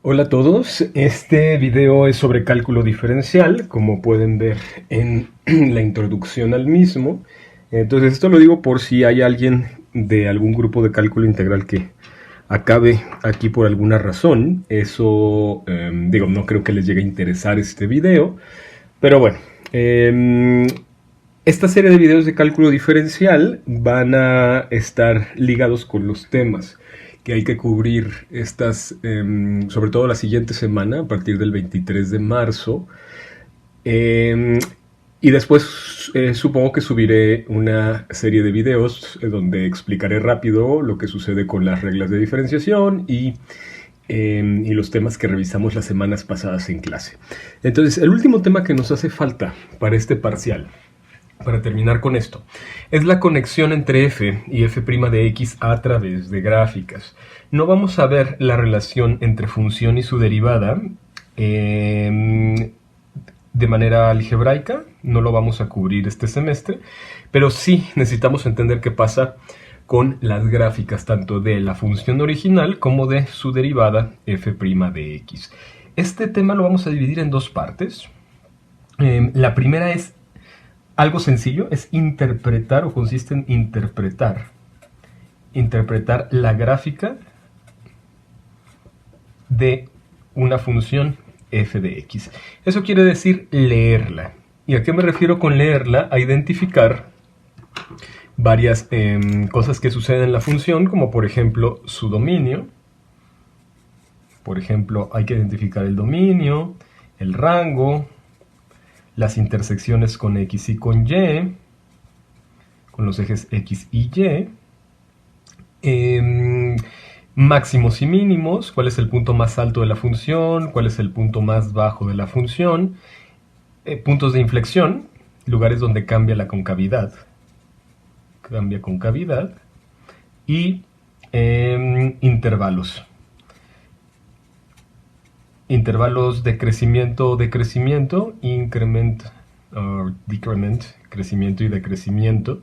Hola a todos, este video es sobre cálculo diferencial, como pueden ver en la introducción al mismo. Entonces esto lo digo por si hay alguien de algún grupo de cálculo integral que acabe aquí por alguna razón. Eso, no creo que les llegue a interesar este video, pero bueno. Esta serie de videos de cálculo diferencial van a estar ligados con los temas que hay que cubrir sobre todo la siguiente semana, a partir del 23 de marzo. Y después supongo que subiré una serie de videos donde explicaré rápido lo que sucede con las reglas de diferenciación y los temas que revisamos las semanas pasadas en clase. Entonces, el último tema que nos hace falta para este parcial, para terminar con esto, es la conexión entre f y f' de x a través de gráficas. No vamos a ver la relación entre función y su derivada de manera algebraica, no lo vamos a cubrir este semestre, pero sí necesitamos entender qué pasa con las gráficas tanto de la función original como de su derivada f' de x. Este tema lo vamos a dividir en dos partes. La primera es algo sencillo, es interpretar, o consiste en interpretar la gráfica de una función f de x. Eso quiere decir leerla. ¿Y a qué me refiero con leerla? A identificar varias cosas que suceden en la función, como por ejemplo su dominio. Por ejemplo, hay que identificar el dominio, el rango, las intersecciones con x y con y, con los ejes x y y, máximos y mínimos, cuál es el punto más alto de la función, cuál es el punto más bajo de la función, puntos de inflexión, lugares donde cambia la concavidad, y intervalos. Intervalos de crecimiento o decrecimiento, increment o decrement, crecimiento y decrecimiento,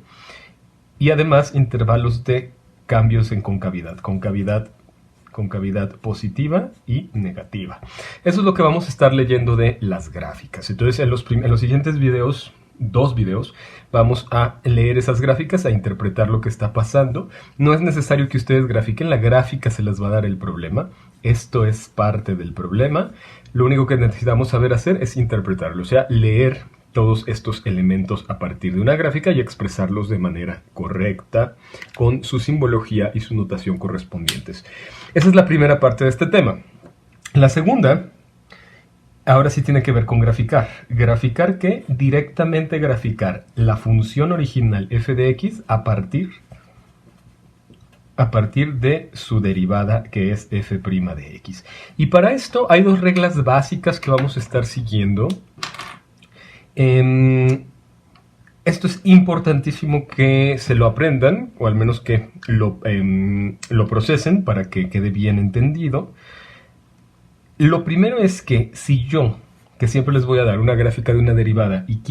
y además intervalos de cambios en concavidad, concavidad positiva y negativa. Eso es lo que vamos a estar leyendo de las gráficas. Entonces en los siguientes videos, dos videos, vamos a leer esas gráficas, a interpretar lo que está pasando. No es necesario que ustedes grafiquen, la gráfica se les va a dar el problema. Esto es parte del problema. Lo único que necesitamos saber hacer es interpretarlo, o sea, leer todos estos elementos a partir de una gráfica y expresarlos de manera correcta, con su simbología y su notación correspondientes. Esa es la primera parte de este tema. La segunda, ahora sí tiene que ver con graficar. ¿Graficar qué? Directamente graficar la función original f de x a partir de su derivada, que es f' de x. Y para esto hay dos reglas básicas que vamos a estar siguiendo. Esto es importantísimo que se lo aprendan, o al menos que lo procesen para que quede bien entendido. Lo primero es que si yo, que siempre les voy a dar una gráfica de una derivada, y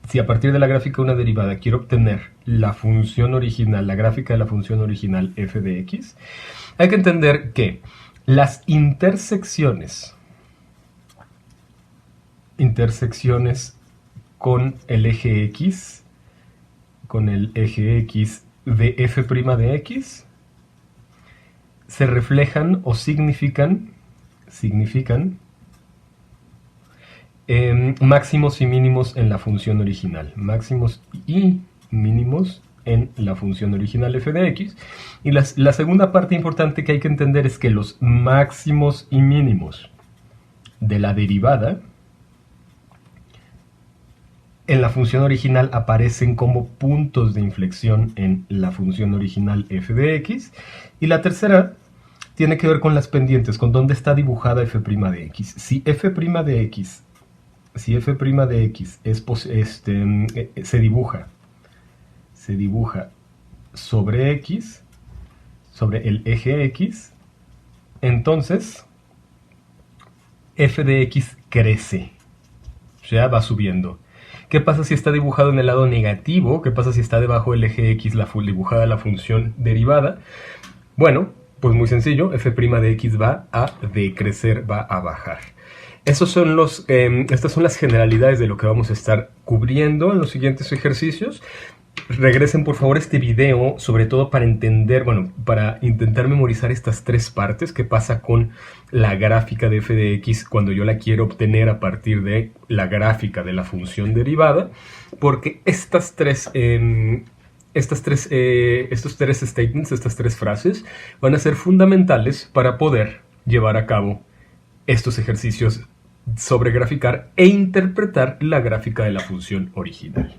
si a partir de la gráfica de una derivada quiero obtener la función original, la gráfica de la función original f de x, hay que entender que las intersecciones con el eje x, de f' de x, se reflejan o significan máximos y mínimos en la función original. Máximos y mínimos en la función original f de x. Y la segunda parte importante que hay que entender es que los máximos y mínimos de la derivada en la función original aparecen como puntos de inflexión en la función original f de x. Y la tercera tiene que ver con las pendientes, con dónde está dibujada f' de x. Si f' de x se dibuja sobre x, sobre el eje x, entonces f de x crece, o sea, va subiendo. ¿Qué pasa si está dibujado en el lado negativo? ¿Qué pasa si está debajo del eje x dibujada la función derivada? Bueno, Pues muy sencillo, f' de x va a decrecer, va a bajar. Estas son las generalidades de lo que vamos a estar cubriendo en los siguientes ejercicios. Regresen por favor a este video, sobre todo para entender, bueno, para intentar memorizar estas tres partes. ¿Qué pasa con la gráfica de f de x cuando yo la quiero obtener a partir de la gráfica de la función derivada? Porque estos tres statements, estas tres frases, van a ser fundamentales para poder llevar a cabo estos ejercicios sobre graficar e interpretar la gráfica de la función original.